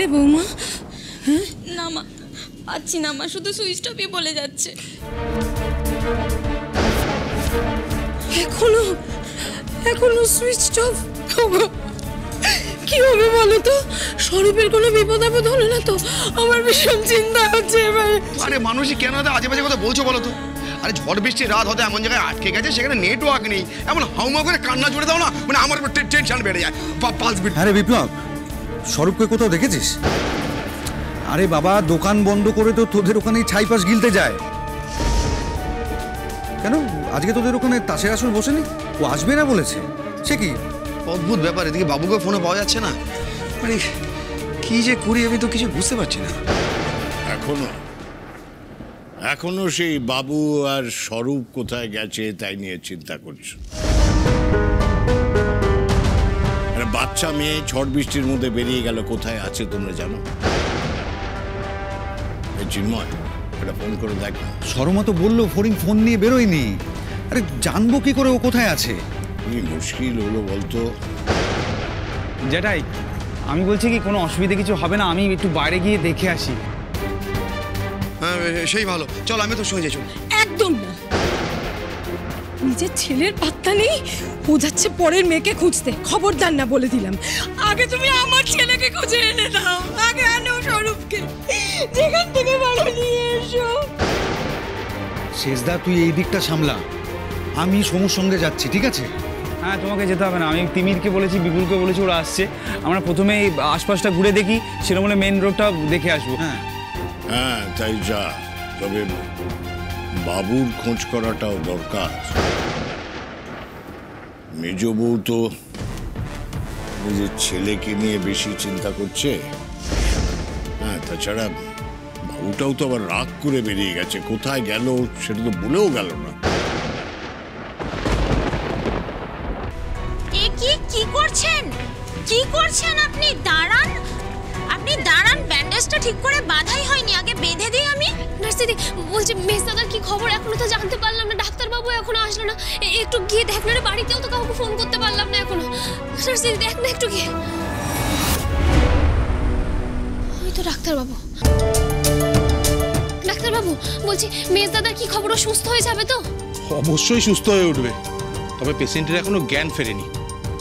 পেলে বৌমা? হ্যাঁ না মা, পাচ্ছি না মা, শুধু সুইচ অফই বলে যাচ্ছে। এখনো এখনো সুইচ অফ? কি হবে বলো তো? স্বরূপের কোনো বিপদ আপদ হলো না তো? আমার ভীষণ চিন্তা হচ্ছে এবারে। আরে মানুষই কেন আজে বাজে কথা বলছো বলো তো? আরে ঝড় বৃষ্টির রাত হয়তো এমন জায়গায় আটকে গেছে, সেখানে নেটওয়ার্ক নেই, এমন হাউমা করে কান্না জুড়ে দাও না, মানে আমার টেনশন বেড়ে যায়, পালস বিট। আরে বিপ্লব, স্বরূপকে কোথাও দেখেছিস? আরে বাবা, দোকান বন্ধ করে তো তোদের ওখানেই ছাইপাশ গিলতে যায়। কেন আজকে তোদের ওখানে তাসের আসর বসেনি? ও আসবে না বলেছে। সে কি অদ্ভুত ব্যাপার, এদিকে বাবুকে ফোনে পাওয়া যাচ্ছে না, মানে কি যে করি আমি তো কিছু বুঝতে পারছি না। এখনো সেই বাবু আর স্বরূপ কোথায় গেছে তাই নিয়ে চিন্তা করছো? বাচ্চা মেয়ে ঝড় বৃষ্টির মধ্যে বেরিয়ে গেল, কোথায় আছে তোমরা জানো? চিন্ময়, একটা ফোন করে দেখ। শর্মা তো বললো ফরিং ফোন নিয়ে বেরোয়নি। আরে জানবো কি করে ও কোথায় আছে? কি মুশকিল হলো বলতো। যেটাই আমি বলছি কি, কোনো অসুবিধা কিছু হবে না, আমি একটু বাইরে গিয়ে দেখে আসি। হ্যাঁ সেই ভালো, চল আমি তো সঙ্গে যাই। একদম না, নিজের ছেলের পাত্তা নেই, ও যাচ্ছে পরের মেয়েকে খুঁজতে। খবরদার না বলে দিলাম। আগে তুমি আমার ছেলেকে খুঁজে এনে দাও, আগে আনো স্বরূপকে, যেখান থেকে ভালো নিয়ে এসো। শেষদা তুই এই দিকটা সামলা, আমি সমুর সঙ্গে যাচ্ছি, ঠিক আছে? হ্যাঁ তোমাকে যেতে হবে না, আমি তিমিরকে বলেছি, বিপুলকে বলেছি, ওরা আসছে। আমরা প্রথমে আশপাশটা ঘুরে দেখি, সেরকম হলে মেন রোডটা দেখে আসবো। হ্যাঁ তাই যা, তবে বাবুর খোঁজ করাটাও দরকার। মেজ বউ তো নিজের ছেলেকে নিয়ে বেশি চিন্তা করছে। হ্যাঁ তাছাড়া বাবুটাও তো আবার রাগ করে বেরিয়ে গেছে, কোথায় গেল সেটা তো বলেও গেল না। কি করছেন, কি করছেন আপনি? দাঁড়ান, আপনি দাঁড়ান, ব্যান্ডেজটা ঠিক করে বাঁধাই হয়নি, আগে বেঁধে দিই আমি। নার্স দিদি বলছি, মেজদাদার কি খবর এখনো তো জানতে পারলাম না, ডাক্তারবাবু এখনো আসলো না। একটু গিয়ে দেখ না রে, বাড়িতেও তো কাউকে ফোন করতে পারলাম না এখনো। নার্স দিদি দেখ না একটু গিয়ে। ওই তো ডাক্তারবাবু। ডাক্তারবাবু বলছি, মেজদাদার কি খবর? সুস্থ হয়ে যাবে তো? অবশ্যই সুস্থ হয়ে উঠবে, তবে পেশেন্টের এখনো জ্ঞান ফেরেনি।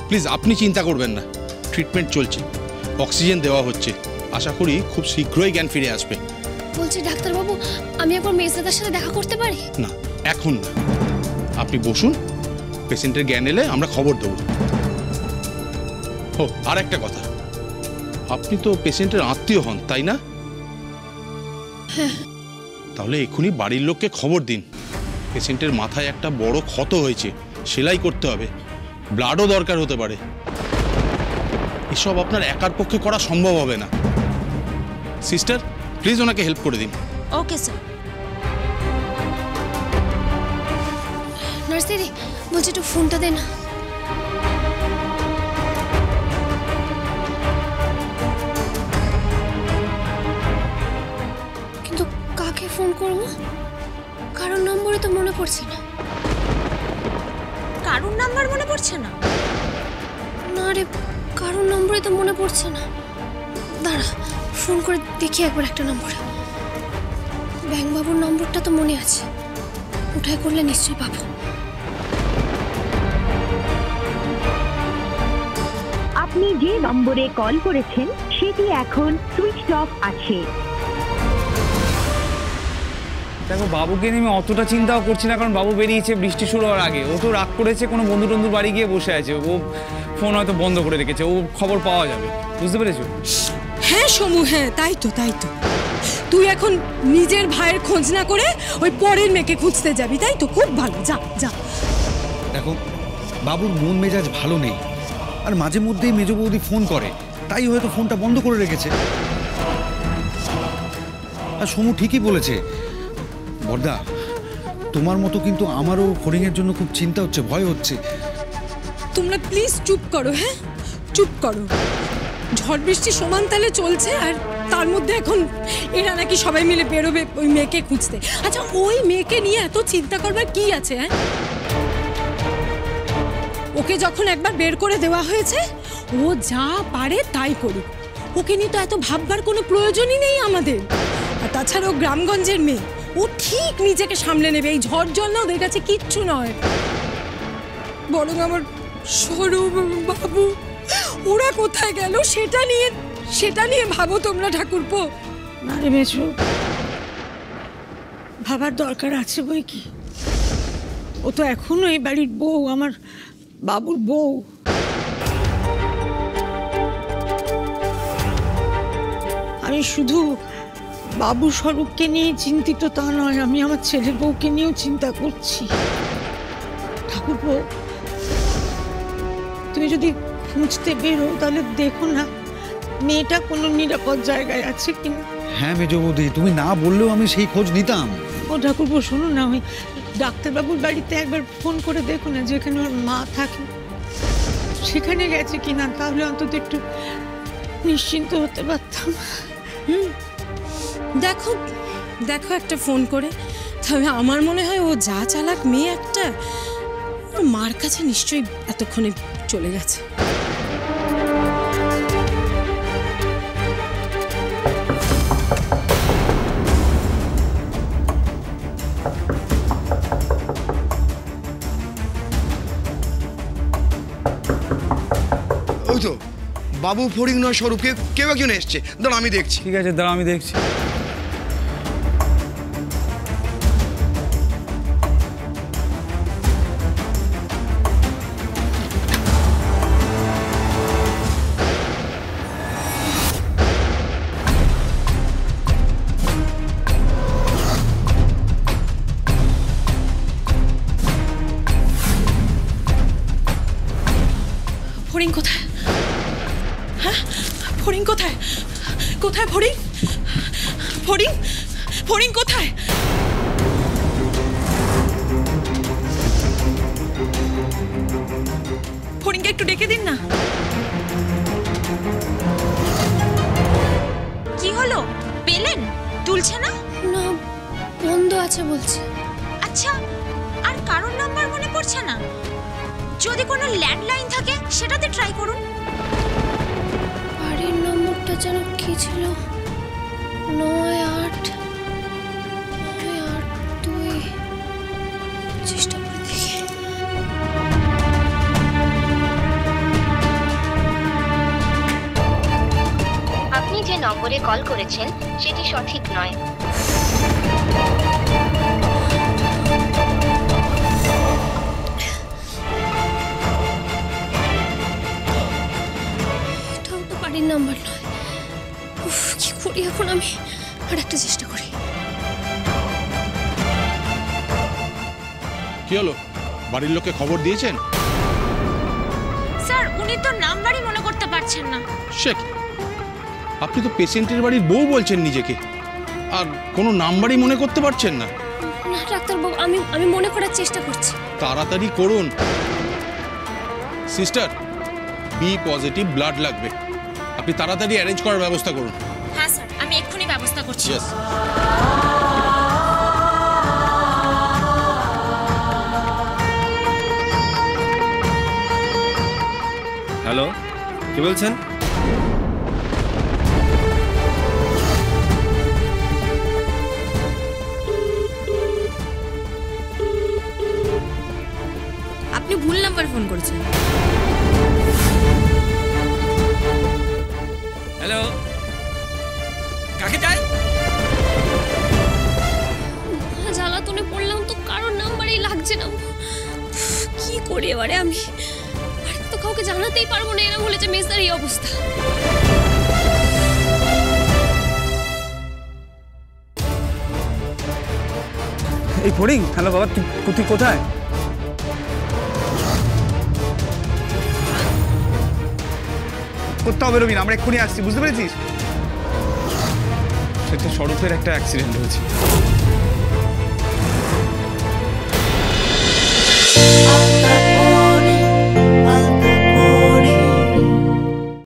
প্লিজ আপনি চিন্তা করবেন না, ট্রিটমেন্ট চলছে, অক্সিজেন দেওয়া হচ্ছে, আশা করি খুব শীঘ্রই জ্ঞান ফিরে আসবে। বলছি ডাক্তারবাবু, আমি একবার মেজদাদার সাথে দেখা করতে পারি? না এখন না, আপনি বসুন, পেশেন্টের জ্ঞান এলে আমরা খবর দেব। ও আর একটা কথা, আপনি তো পেশেন্টের আত্মীয় হন তাই না? তাহলে এক্ষুনি বাড়ির লোককে খবর দিন, পেশেন্টের মাথায় একটা বড় ক্ষত হয়েছে, সেলাই করতে হবে, ব্লাডও দরকার হতে পারে। এসব আপনার একার পক্ষে করা সম্ভব হবে না। সিস্টার প্লিজ ওনাকে হেল্প করে দিন। Okay sir. নার্স দিদি বলছি, একটু ফোনটা দে না। কিন্তু কাকে ফোন করবো? কারোর নম্বরে তো মনে পড়ছে না। কারোর নাম্বার মনে পড়ছে না? না রে, কারোর নম্বরে তো মনে পড়ছে না। দাঁড়া, ফোন করে দেখি একবার একটা নম্বরে। ব্যাংকবাবুর নম্বরটা তো মনে আছে, ওটাই করলে নিশ্চয়ই পাবো। আপনি যে নম্বরে কল করেছেন সেটি এখন সুইচ অফ আছে। দেখো, বাবুকে নিয়ে আমি অতটা চিন্তাও করছি না, কারণ বাবু বেরিয়েছে বৃষ্টি শুরু হওয়ার আগে। ও তো রাগ করেছে, কোনো বন্ধু টন্ধুর বাড়ি গিয়ে বসে আছে, ও ফোন হয়তো বন্ধ করে রেখেছে, ও খবর পাওয়া যাবে, বুঝতে পেরেছো? হ্যাঁ সমু, হ্যাঁ তাই তো, তাই তো। তুই এখন নিজের ভাইয়ের খোঁজ না করে ওই পরের মেয়েকে খুঁজতে যাবি, তাই তো? খুব ভালো, যা যা। দেখো, বাবুর মন মেজাজ ভালো নেই, আর মাঝে মধ্যেই মেজ বৌদি ফোন করে, তাই হয়তো ফোনটা বন্ধ করে রেখেছে। আর সমু ঠিকই বলেছে। বর্দা, তোমার মতো কিন্তু আমারও ফড়িংয়ের জন্য খুব চিন্তা হচ্ছে, ভয় হচ্ছে। তোমরা প্লিজ চুপ করো, হ্যাঁ চুপ করো। ঝড় বৃষ্টি সমান তালে চলছে, আর তার মধ্যে এখন এরা নাকি সবাই মিলে বেরোবে ওই মেয়েকে খুঁজতে। আচ্ছা, ওই মেয়েকে নিয়ে এত চিন্তা করবার কি আছে? হ্যাঁ, ওকে যখন একবার বের করে দেওয়া হয়েছে, ও যা পারে তাই করুক, ওকে নিয়ে তো এত ভাববার কোনো প্রয়োজনই নেই আমাদের। আর তাছাড়াও গ্রামগঞ্জের মেয়ে, ও ঠিক নিজেকে সামলে নেবে। এই ঝড় জল না ওদের কাছে কিচ্ছু নয়। বরং আমার স্বরূপ, বাবু, ওরা কোথায় গেল সেটা নিয়ে ভাবো তোমরা ঠাকুরপো। না রে মেছো, ভাবার দরকার আছে বই কি। ও তো এখনো এই বাড়ির বউ, আমার বাবুর বউ। আমি শুধু বাবু স্বরূপকে নিয়ে চিন্তিত তা নয়, আমি আমার ছেলের বউকে নিয়েও চিন্তা করছি। ঠাকুরপো, তুমি যদি খুঁজতে বেরো তাহলে দেখো না মেয়েটা কোনো নিরাপদ জায়গায় আছে কিনা। হ্যাঁ মেজ বৌদি, তুমি না বললেও আমি সেই খোঁজ নিতাম। ও ঠাকুরপো শোনো না, ওই ডাক্তারবাবুর বাড়িতে একবার ফোন করে দেখো না, যেখানে ওর মা থাকে সেখানে গেছে কিনা, তাহলে অন্তত একটু নিশ্চিন্ত হতে পারতাম। দেখো দেখো একটা ফোন করে। তবে আমার মনে হয় ও যা চালাক মেয়ে একটা, ওর মার কাছে নিশ্চয়ই এতক্ষণে চলে গেছে। ওই তো বাবু, ফড়িং নয় স্বরূপ, কেউ একজন এসছে। দাঁড়া আমি দেখছি। ঠিক আছে, দাঁড়া আমি দেখছি। ফড়িং কোথায়? হ্যাঁ, ফড়িং কোথায়? কোথায় ফড়িং? ফড়িং ফড়িং কোথায়? ফড়িংকে একটু ডেকে দিন না। কি হলো, পেলেন? তুলছে না? না, বন্ধ আছে বলছে। আচ্ছা, আর কারোর নাম্বার মনে পড়ছে না? যদি কোনো ল্যান্ডলাইন থাকে সেটাতে ট্রাই করুন। বাড়ির নম্বরটা যেন কি ছিল, 9892। চেষ্টা করে দেখি। আপনি যে নম্বরে কল করেছেন সেটি সঠিক নয়। এটাও তো বাড়ির নাম্বার নয়। উফ, কি করি এখন আমি? আর একটা চেষ্টা করি। কি হলো, বাড়ির লোককে খবর দিয়েছেন? স্যার, উনি তো নাম্বারই মনে করতে পারছেন না। সে কি? আপনি তো পেশেন্টের বাড়ির বউ বলছেন নিজেকে, আর কোনো নাম্বারই মনে করতে পারছেন না? না ডাক্তারবাবু, আমি মনে করার চেষ্টা করছি। তাড়াতাড়ি করুন। সিস্টার, বি পজিটিভ ব্লাড লাগবে। আপনি তাড়াতাড়ি অ্যারেঞ্জ করার ব্যবস্থা করুন। হ্যাঁ স্যার, আমি এক্ষুনি ব্যবস্থা করছি। ইয়েস। হ্যালো, কি বলছেন? আপনি ভুল নাম্বার ফোন করেছেন। হ্যালো, কাকে চাই? জ্বালাতনে পড়লাম তো, কারোর নাম্বারই লাগছে না। কি করি এবারে আমি? বাড়িতে তো কাউকে জানাতেই পারবো না, এরা বলেছে মেসার এই অবস্থা। এই ফড়িং, হ্যালো বাবা, তুই কোথায়? কোথাও বেরোবি না, আমরা এক্ষুনি আসছি, বুঝতে পেরেছিস? সে তো স্বরূপের একটা অ্যাক্সিডেন্ট হয়েছে।